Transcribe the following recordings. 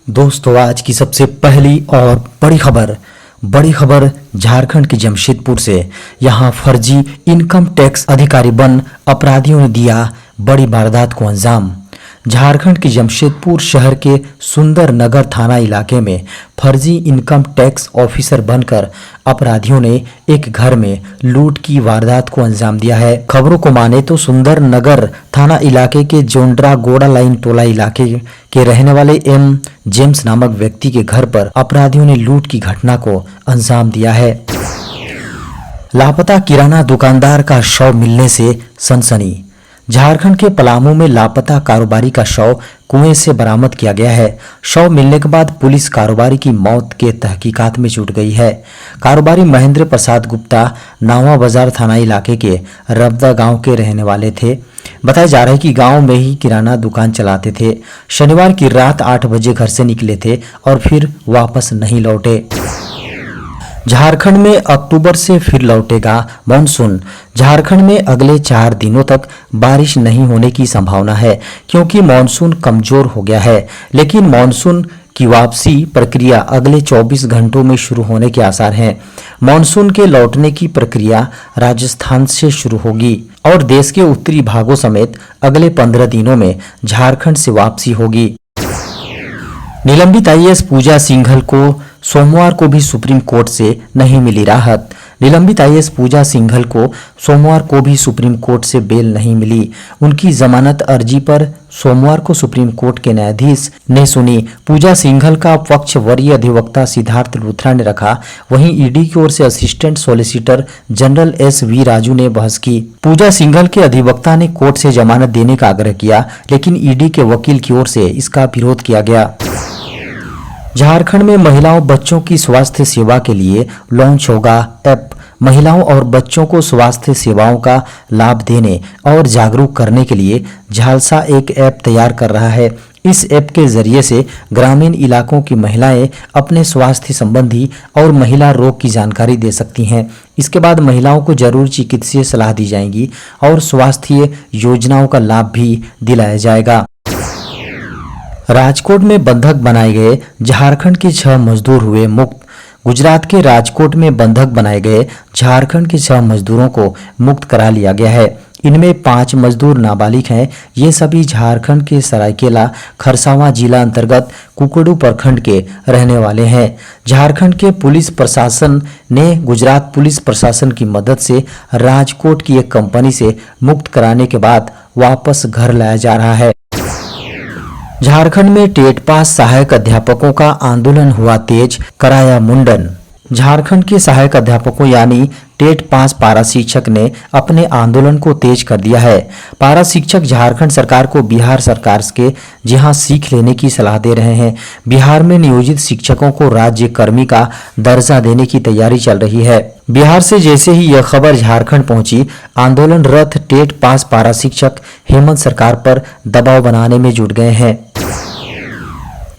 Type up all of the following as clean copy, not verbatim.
दोस्तों, आज की सबसे पहली और बड़ी खबर झारखंड के जमशेदपुर से। यहां फर्जी इनकम टैक्स अधिकारी बन अपराधियों ने दिया बड़ी वारदात को अंजाम। झारखंड के जमशेदपुर शहर के सुंदर नगर थाना इलाके में फर्जी इनकम टैक्स ऑफिसर बनकर अपराधियों ने एक घर में लूट की वारदात को अंजाम दिया है। खबरों को माने तो सुंदर नगर थाना इलाके के जोंड्रा गोड़ा लाइन टोला इलाके के रहने वाले एम जेम्स नामक व्यक्ति के घर पर अपराधियों ने लूट की घटना को अंजाम दिया है। लापता किराना दुकानदार का शव मिलने से सनसनी। झारखंड के पलामू में लापता कारोबारी का शव कुएं से बरामद किया गया है। शव मिलने के बाद पुलिस कारोबारी की मौत के तहकीकात में जुट गई है। कारोबारी महेंद्र प्रसाद गुप्ता नावा बाजार थाना इलाके के रबदा गांव के रहने वाले थे। बताया जा रहा है कि गांव में ही किराना दुकान चलाते थे। शनिवार की रात 8 बजे घर से निकले थे और फिर वापस नहीं लौटे। झारखंड में अक्टूबर से फिर लौटेगा मॉनसून। झारखंड में अगले 4 दिनों तक बारिश नहीं होने की संभावना है, क्योंकि मॉनसून कमजोर हो गया है। लेकिन मॉनसून की वापसी प्रक्रिया अगले 24 घंटों में शुरू होने के आसार हैं। मॉनसून के लौटने की प्रक्रिया राजस्थान से शुरू होगी और देश के उत्तरी भागों समेत अगले 15 दिनों में झारखंड से वापसी होगी। निलंबित आईएएस पूजा सिंघल को सोमवार को भी सुप्रीम कोर्ट से नहीं मिली राहत। निलंबित आईएएस पूजा सिंघल को सोमवार को भी सुप्रीम कोर्ट से बेल नहीं मिली। उनकी जमानत अर्जी पर सोमवार को सुप्रीम कोर्ट के न्यायाधीश ने सुनी। पूजा सिंघल का पक्ष वरीय अधिवक्ता सिद्धार्थ लूथरा ने रखा। वहीं ईडी की ओर से assistant solicitor general SV Raju ने बहस की। पूजा सिंघल के अधिवक्ता ने कोर्ट से जमानत देने का आग्रह किया, लेकिन ईडी के वकील की ओर से इसका विरोध किया गया। झारखंड में महिलाओं बच्चों की स्वास्थ्य सेवा के लिए लॉन्च होगा ऐप। महिलाओं और बच्चों को स्वास्थ्य सेवाओं का लाभ देने और जागरूक करने के लिए झालसा एक ऐप तैयार कर रहा है। इस ऐप के जरिए से ग्रामीण इलाकों की महिलाएं अपने स्वास्थ्य संबंधी और महिला रोग की जानकारी दे सकती हैं। इसके बाद महिलाओं को जरूर चिकित्सीय सलाह दी जाएगी और स्वास्थ्य योजनाओं का लाभ भी दिलाया जाएगा। राजकोट में बंधक बनाए गए झारखंड के 6 मजदूर हुए मुक्त। गुजरात के राजकोट में बंधक बनाए गए झारखंड के 6 मजदूरों को मुक्त करा लिया गया है। इनमें 5 मजदूर नाबालिग हैं। ये सभी झारखंड के सरायकेला खरसावां जिला अंतर्गत कुकड़ू प्रखंड के रहने वाले हैं। झारखंड के पुलिस प्रशासन ने गुजरात पुलिस प्रशासन की मदद से राजकोट की एक कंपनी से मुक्त कराने के बाद वापस घर लाया जा रहा है। झारखंड में टेट पास सहायक अध्यापकों का आंदोलन हुआ तेज, कराया मुंडन। झारखंड के सहायक अध्यापकों यानी टेट पास पारा शिक्षक ने अपने आंदोलन को तेज कर दिया है। पारा शिक्षक झारखंड सरकार को बिहार सरकार के जहां सीख लेने की सलाह दे रहे हैं। बिहार में नियोजित शिक्षकों को राज्य कर्मी का दर्जा देने की तैयारी चल रही है। बिहार से जैसे ही यह खबर झारखंड पहुंची, आंदोलनरत टेट पास पारा शिक्षक हेमंत सरकार पर दबाव बनाने में जुट गए हैं।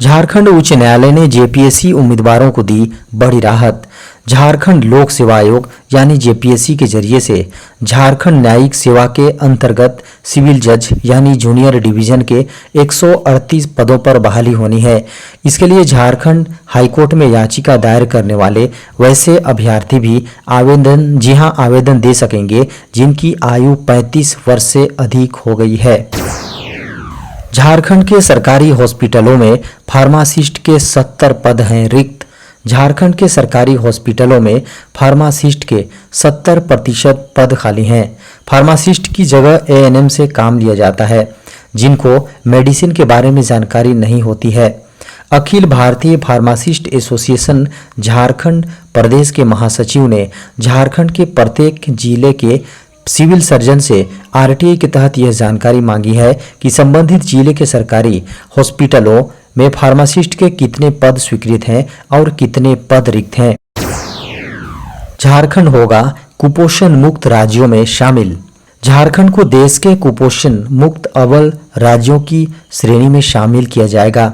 झारखंड उच्च न्यायालय ने जेपीएससी उम्मीदवारों को दी बड़ी राहत। झारखंड लोक सेवा आयोग यानी जेपीएससी के जरिए से झारखंड न्यायिक सेवा के अंतर्गत सिविल जज यानी जूनियर डिवीजन के 138 पदों पर बहाली होनी है। इसके लिए झारखंड हाईकोर्ट में याचिका दायर करने वाले वैसे अभ्यर्थी भी आवेदन दे सकेंगे जिनकी आयु 35 वर्ष से अधिक हो गई है। झारखंड के सरकारी हॉस्पिटलों में फार्मासिस्ट के 70 पद हैं रिक्त। झारखंड के सरकारी हॉस्पिटलों में फार्मासिस्ट के 70% पद खाली हैं। फार्मासिस्ट की जगह ANM से काम लिया जाता है, जिनको मेडिसिन के बारे में जानकारी नहीं होती है। अखिल भारतीय फार्मासिस्ट एसोसिएशन झारखंड प्रदेश के महासचिव ने झारखंड के प्रत्येक जिले के सिविल सर्जन से RTI के तहत यह जानकारी मांगी है कि संबंधित जिले के सरकारी हॉस्पिटलों में फार्मासिस्ट के कितने पद स्वीकृत हैं और कितने पद रिक्त हैं। झारखंड होगा कुपोषण मुक्त राज्यों में शामिल। झारखंड को देश के कुपोषण मुक्त अव्वल राज्यों की श्रेणी में शामिल किया जाएगा।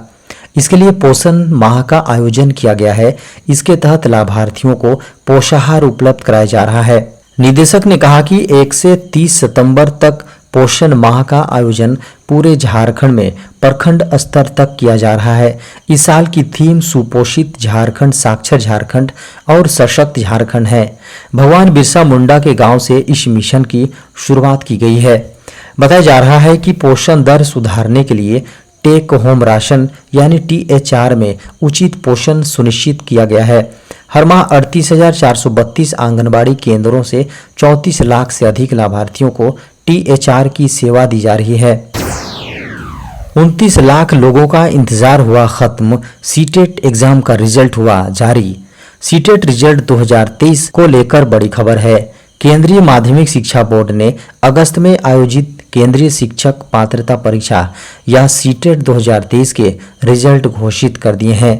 इसके लिए पोषण माह का आयोजन किया गया है। इसके तहत लाभार्थियों को पोषाहार उपलब्ध कराया जा रहा है। निदेशक ने कहा कि 1 से 30 सितंबर तक पोषण माह का आयोजन पूरे झारखंड में प्रखंड स्तर तक किया जा रहा है। इस साल की थीम सुपोषित झारखंड, साक्षर झारखंड और सशक्त झारखंड है। भगवान बिरसा मुंडा के गांव से इस मिशन की शुरुआत की गई है। बताया जा रहा है कि पोषण दर सुधारने के लिए टेक होम राशन यानी THR में उचित पोषण सुनिश्चित किया गया है। हर माह 38,432 आंगनबाड़ी केंद्रों से 34 लाख से अधिक लाभार्थियों को THR की सेवा दी जा रही है। 29 लाख लोगों का इंतजार हुआ खत्म, सीटेट एग्जाम का रिजल्ट हुआ जारी। सीटेट रिजल्ट 2023 को लेकर बड़ी खबर है। केंद्रीय माध्यमिक शिक्षा बोर्ड ने अगस्त में आयोजित केंद्रीय शिक्षक पात्रता परीक्षा या सीटेट 2023 के रिजल्ट घोषित कर दिए हैं।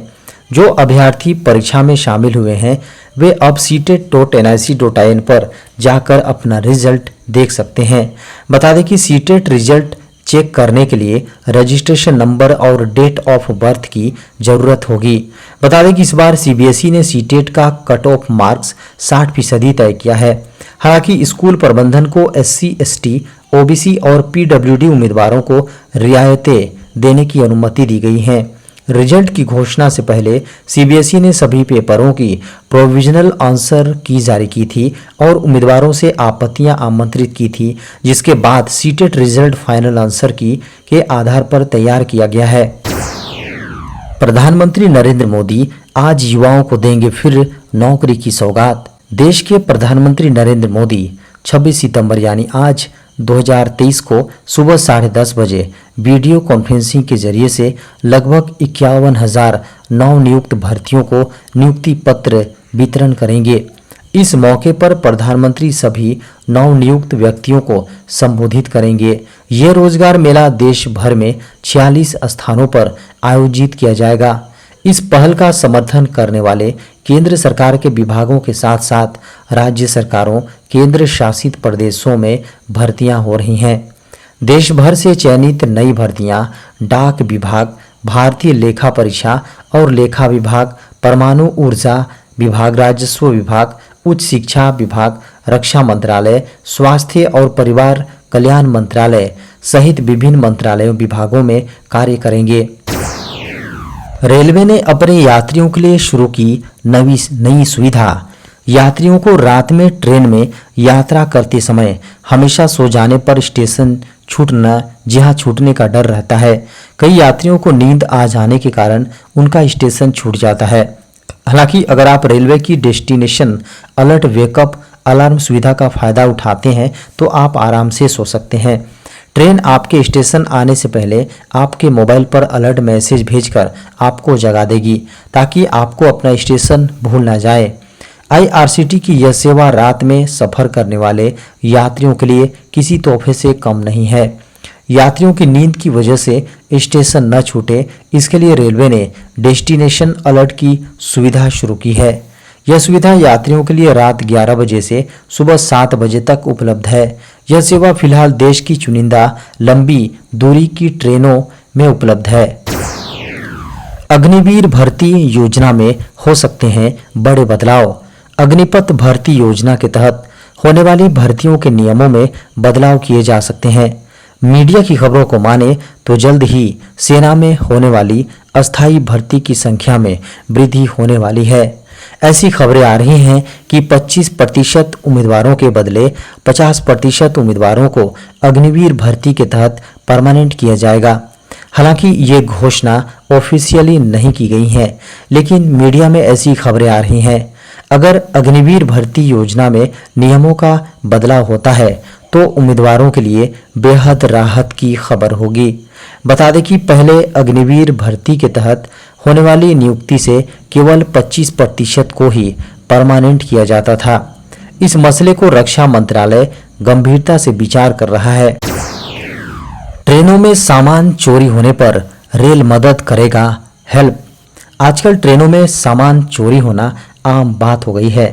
जो अभ्यर्थी परीक्षा में शामिल हुए हैं वे अब CTET.nic.in पर जाकर अपना रिजल्ट देख सकते हैं। बता दें कि सीटेट रिजल्ट चेक करने के लिए रजिस्ट्रेशन नंबर और डेट ऑफ बर्थ की जरूरत होगी। बता दें कि इस बार CBSE ने सीटेट का कट ऑफ मार्क्स 60% तय किया है। हालांकि स्कूल प्रबंधन को SC, ST, OBC और PWD उम्मीदवारों को रियायतें देने की अनुमति दी गई है। रिजल्ट की घोषणा से पहले CBSE ने सभी पेपरों की प्रोविजनल आंसर की जारी की थी और उम्मीदवारों से आपत्तियां आमंत्रित की थी, जिसके बाद सीटेट रिजल्ट फाइनल आंसर की के आधार पर तैयार किया गया है। प्रधानमंत्री नरेंद्र मोदी आज युवाओं को देंगे फिर नौकरी की सौगात। देश के प्रधानमंत्री नरेंद्र मोदी 26 सितंबर यानी आज 2023 को सुबह 10:30 बजे वीडियो कॉन्फ्रेंसिंग के जरिए से लगभग 51,000 नवनियुक्त भर्तियों को नियुक्ति पत्र वितरण करेंगे। इस मौके पर प्रधानमंत्री सभी नवनियुक्त व्यक्तियों को संबोधित करेंगे। यह रोजगार मेला देश भर में 46 स्थानों पर आयोजित किया जाएगा। इस पहल का समर्थन करने वाले केंद्र सरकार के विभागों के साथ साथ राज्य सरकारों, केंद्र शासित प्रदेशों में भर्तियां हो रही हैं। देश भर से चयनित नई भर्तियां डाक विभाग, भारतीय लेखा परीक्षा और लेखा विभाग, परमाणु ऊर्जा विभाग, राजस्व विभाग, उच्च शिक्षा विभाग, रक्षा मंत्रालय, स्वास्थ्य और परिवार कल्याण मंत्रालय सहित विभिन्न मंत्रालयों विभागों में कार्य करेंगे। रेलवे ने अपने यात्रियों के लिए शुरू की नई सुविधा। यात्रियों को रात में ट्रेन में यात्रा करते समय हमेशा सो जाने पर स्टेशन छूटने का डर रहता है। कई यात्रियों को नींद आ जाने के कारण उनका स्टेशन छूट जाता है। हालांकि अगर आप रेलवे की डेस्टिनेशन अलर्ट वेकअप अलार्म सुविधा का फायदा उठाते हैं तो आप आराम से सो सकते हैं। ट्रेन आपके स्टेशन आने से पहले आपके मोबाइल पर अलर्ट मैसेज भेजकर आपको जगा देगी ताकि आपको अपना स्टेशन भूल ना जाए। IRCT की यह सेवा रात में सफर करने वाले यात्रियों के लिए किसी तोहफे से कम नहीं है। यात्रियों की नींद की वजह से स्टेशन न छूटे, इसके लिए रेलवे ने डेस्टिनेशन अलर्ट की सुविधा शुरू की है। यह सुविधा यात्रियों के लिए रात 11 बजे से सुबह 7 बजे तक उपलब्ध है। यह सेवा फिलहाल देश की चुनिंदा लंबी दूरी की ट्रेनों में उपलब्ध है। अग्निवीर भर्ती योजना में हो सकते हैं बड़े बदलाव। अग्निपथ भर्ती योजना के तहत होने वाली भर्तियों के नियमों में बदलाव किए जा सकते हैं। मीडिया की खबरों को माने तो जल्द ही सेना में होने वाली अस्थायी भर्ती की संख्या में वृद्धि होने वाली है। ऐसी खबरें आ रही हैं कि 25% उम्मीदवारों के बदले 50% उम्मीदवारों को अग्निवीर भर्ती के तहत परमानेंट किया जाएगा। हालांकि ये घोषणा ऑफिशियली नहीं की गई है, लेकिन मीडिया में ऐसी खबरें आ रही हैं। अगर अग्निवीर भर्ती योजना में नियमों का बदलाव होता है तो उम्मीदवारों के लिए बेहद राहत की खबर होगी। बता दें कि पहले अग्निवीर भर्ती के तहत होने वाली नियुक्ति से केवल 25% को ही परमानेंट किया जाता था। इस मसले को रक्षा मंत्रालय गंभीरता से विचार कर रहा है। ट्रेनों में सामान चोरी होने पर रेल मदद करेगा हेल्प। आजकल ट्रेनों में सामान चोरी होना आम बात हो गई है।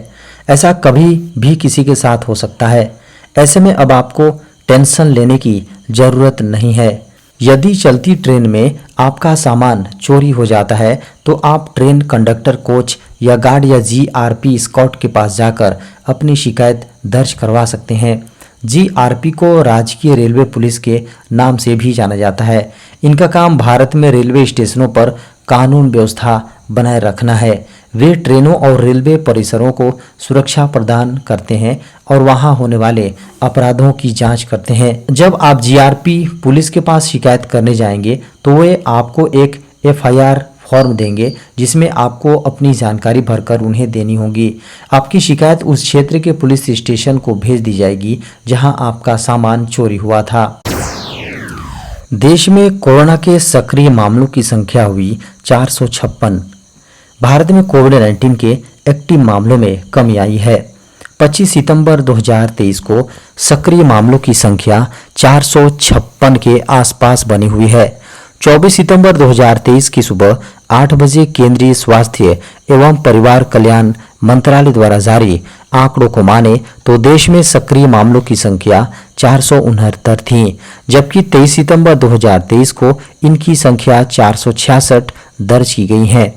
ऐसा कभी भी किसी के साथ हो सकता है। ऐसे में अब आपको टेंशन लेने की जरूरत नहीं है। यदि चलती ट्रेन में आपका सामान चोरी हो जाता है तो आप ट्रेन कंडक्टर, कोच या गार्ड या GRP स्कॉट के पास जाकर अपनी शिकायत दर्ज करवा सकते हैं। जीआरपी को राजकीय रेलवे पुलिस के नाम से भी जाना जाता है। इनका काम भारत में रेलवे स्टेशनों पर कानून व्यवस्था बनाए रखना है। वे ट्रेनों और रेलवे परिसरों को सुरक्षा प्रदान करते हैं और वहां होने वाले अपराधों की जांच करते हैं। जब आप जीआरपी पुलिस के पास शिकायत करने जाएंगे तो वे आपको एक एफआईआर फॉर्म देंगे जिसमें आपको अपनी जानकारी भरकर उन्हें देनी होगी। आपकी शिकायत उस क्षेत्र के पुलिस स्टेशन को भेज दी जाएगी जहां आपका सामान चोरी हुआ था। देश में कोरोना के सक्रिय मामलों की संख्या हुई 456। भारत में कोविड-19 के एक्टिव मामलों में कमी आई है। 25 सितंबर 2023 को सक्रिय मामलों की संख्या 456 के आसपास बनी हुई है। 24 सितंबर 2023 की सुबह 8 बजे केंद्रीय स्वास्थ्य एवं परिवार कल्याण मंत्रालय द्वारा जारी आंकड़ों को माने तो देश में सक्रिय मामलों की संख्या 469 थी, जबकि 23 सितंबर 2023 को इनकी संख्या 466 दर्ज की गई है।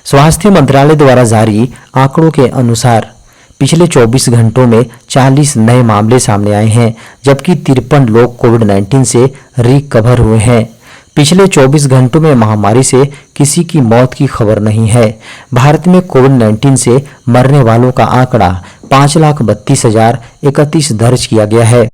स्वास्थ्य मंत्रालय द्वारा जारी आंकड़ों के अनुसार पिछले 24 घंटों में 40 नए मामले सामने आए हैं, जबकि 53 लोग कोविड-19 से रिकवर हुए हैं। पिछले 24 घंटों में महामारी से किसी की मौत की खबर नहीं है। भारत में कोविड-19 से मरने वालों का आंकड़ा 5,32,031 दर्ज किया गया है।